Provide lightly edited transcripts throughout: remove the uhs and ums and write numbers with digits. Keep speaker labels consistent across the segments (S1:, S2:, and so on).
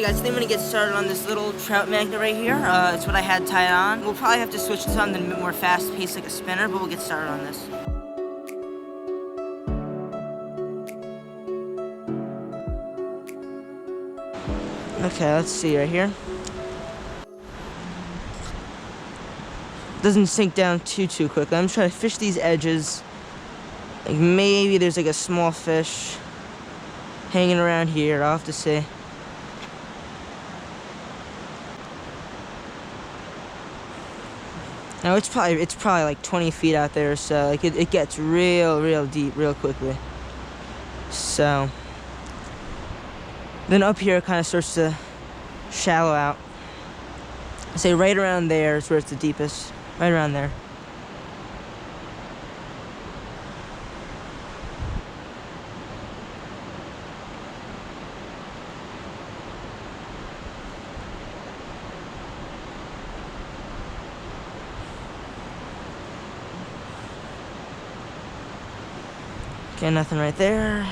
S1: guys, today I'm going to get started on this little trout magnet right here. It's what I had tied on. We'll probably have to switch to something a bit more fast-paced like a spinner, but we'll get started on this. Okay, let's see right here. Doesn't sink down too quickly. I'm just trying to fish these edges. Like maybe there's like a small fish hanging around here. I'll have to see. Now it's probably like 20 feet out there, so like it gets real deep real quickly. So then up here it kind of starts to shallow out. I say right around there is where it's the deepest. Right around there. Okay, nothing right there.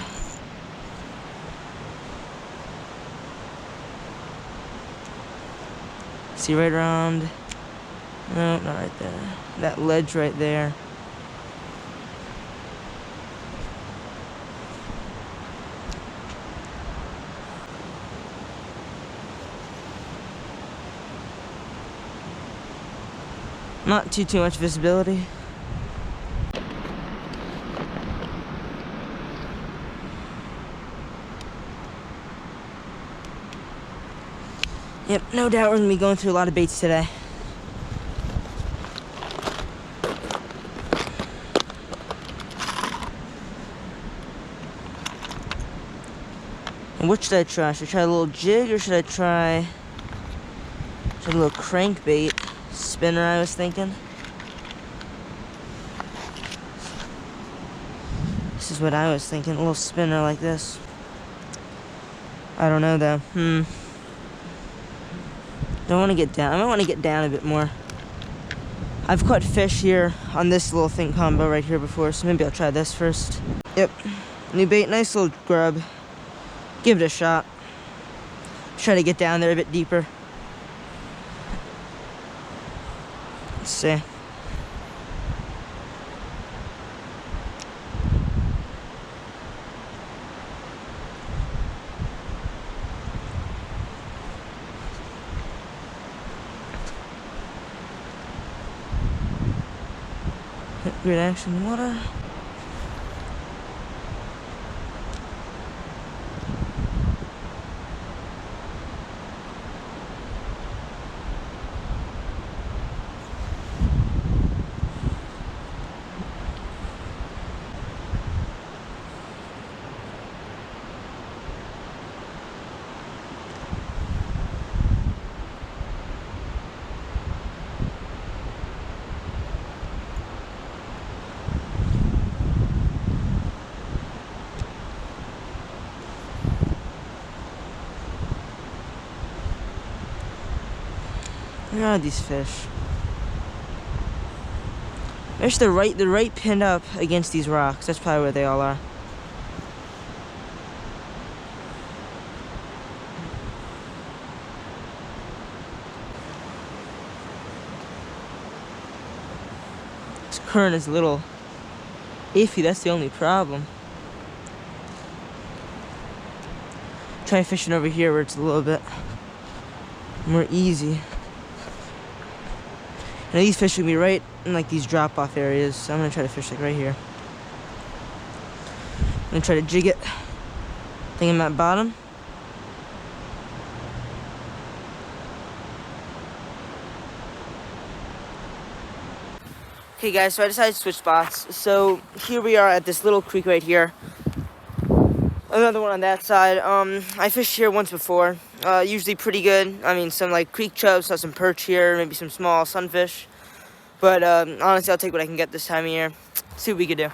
S1: See right around. No, not right there. That ledge right there. Not too much visibility. Yep, no doubt we're gonna be going through a lot of baits today. And what should I try? Should I try a little jig or should I try a little crankbait spinner, I was thinking? This is what I was thinking, a little spinner like this. I don't know though. Don't want to get down. I might want to get down a bit more. I've caught fish here on this little thing combo right here before, so maybe I'll try this first. Yep, new bait, nice little grub. Give it a shot. Try to get down there a bit deeper. Let's see. Great action in the water. Where are these fish? They're right pinned up against these rocks. That's probably where they all are. This current is a little iffy, that's the only problem. Try fishing over here where it's a little bit more easy. Now these fish will be right in like these drop-off areas, so I'm gonna try to fish like right here. I'm gonna try to jig it. I think I'm at bottom. Okay guys, so I decided to switch spots. So here we are at this little creek right here. Another one on that side. I fished here once before. Usually pretty good. I mean, some like creek chubs, saw some perch here, maybe some small sunfish. But honestly, I'll take what I can get this time of year. See what we can do.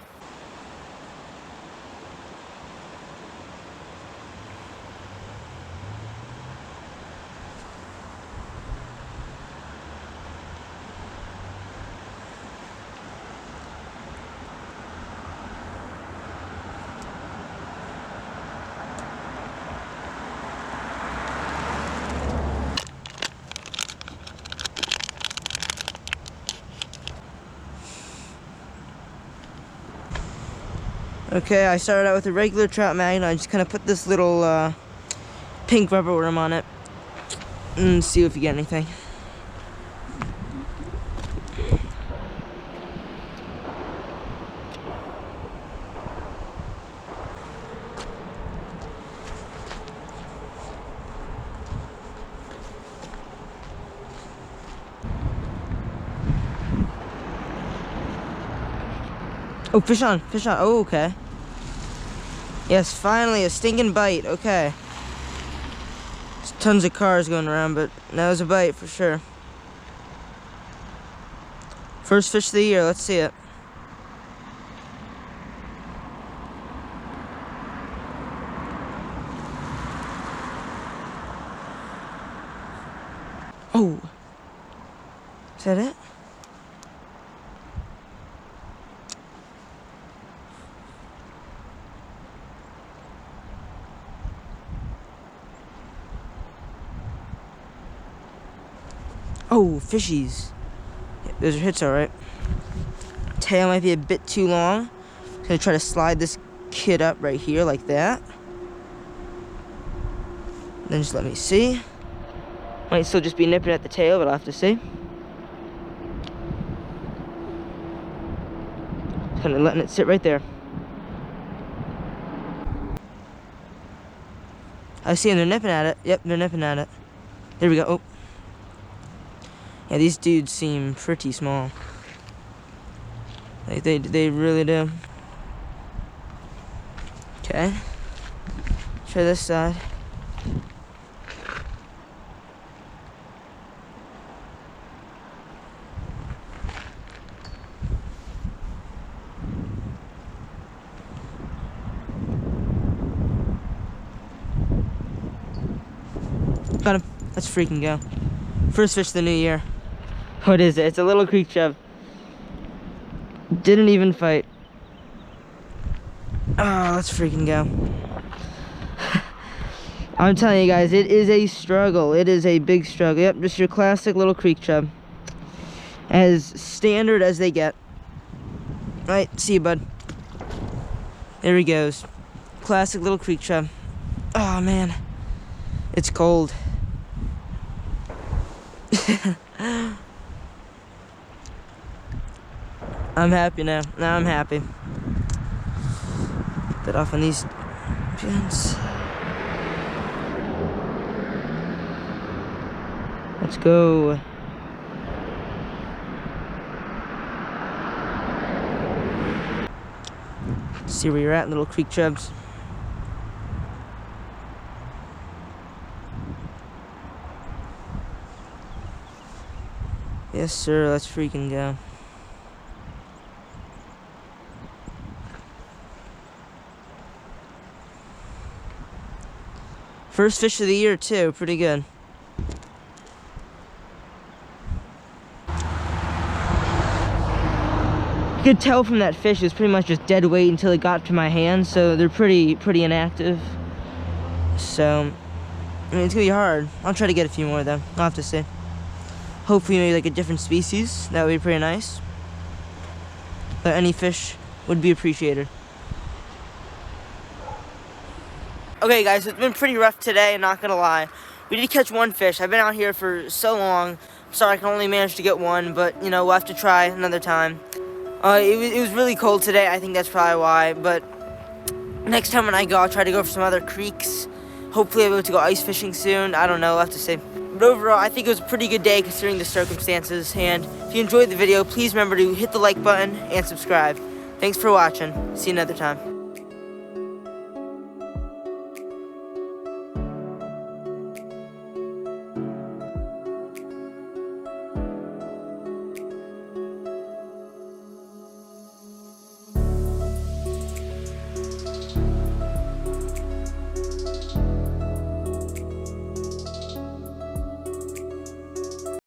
S1: Okay, I started out with a regular trout magnet. I just kind of put this little pink rubber worm on it and see if you get anything. Oh, fish on, fish on. Oh, okay. Yes, finally, a stinking bite. Okay. There's tons of cars going around, but that was a bite for sure. First fish of the year, let's see it. Oh. Is that it? Oh, fishies. Yeah, those are hits, all right. Tail might be a bit too long. I'm gonna try to slide this kid up right here like that. Then just let me see. Might still just be nipping at the tail, but I'll have to see. Kind of letting it sit right there. I see them, they're nipping at it. Yep, they're nipping at it. There we go. Oh. Yeah, these dudes seem pretty small. Like they really do. Okay. Try this side. Got him. Let's freaking go. First fish of the new year. What is it? It's a little creek chub. Didn't even fight. Oh, let's freaking go. I'm telling you guys, it is a struggle. It is a big struggle. Yep, just your classic little creek chub. As standard as they get. Alright, see you, bud. There he goes. Classic little creek chub. Oh, man. It's cold. I'm happy now. Now I'm happy. Get off on these pins. Let's go. Let's see where you're at, little creek chubs. Yes, sir. Let's freaking go. First fish of the year, too. Pretty good. You could tell from that fish it was pretty much just dead weight until it got to my hand, so they're pretty inactive. So, I mean, it's gonna be hard. I'll try to get a few more, though. I'll have to see. Hopefully maybe like a different species. That would be pretty nice. But any fish would be appreciated. Okay guys, it's been pretty rough today, not gonna lie. We did catch one fish. I've been out here for so long. I'm sorry I can only manage to get one, but you know, we'll have to try another time. It was really cold today. I think that's probably why, but next time when I go, I'll try to go for some other creeks. Hopefully I'll be able to go ice fishing soon. I don't know, we'll have to see. But overall, I think it was a pretty good day considering the circumstances. And if you enjoyed the video, please remember to hit the like button and subscribe. Thanks for watching. See you another time.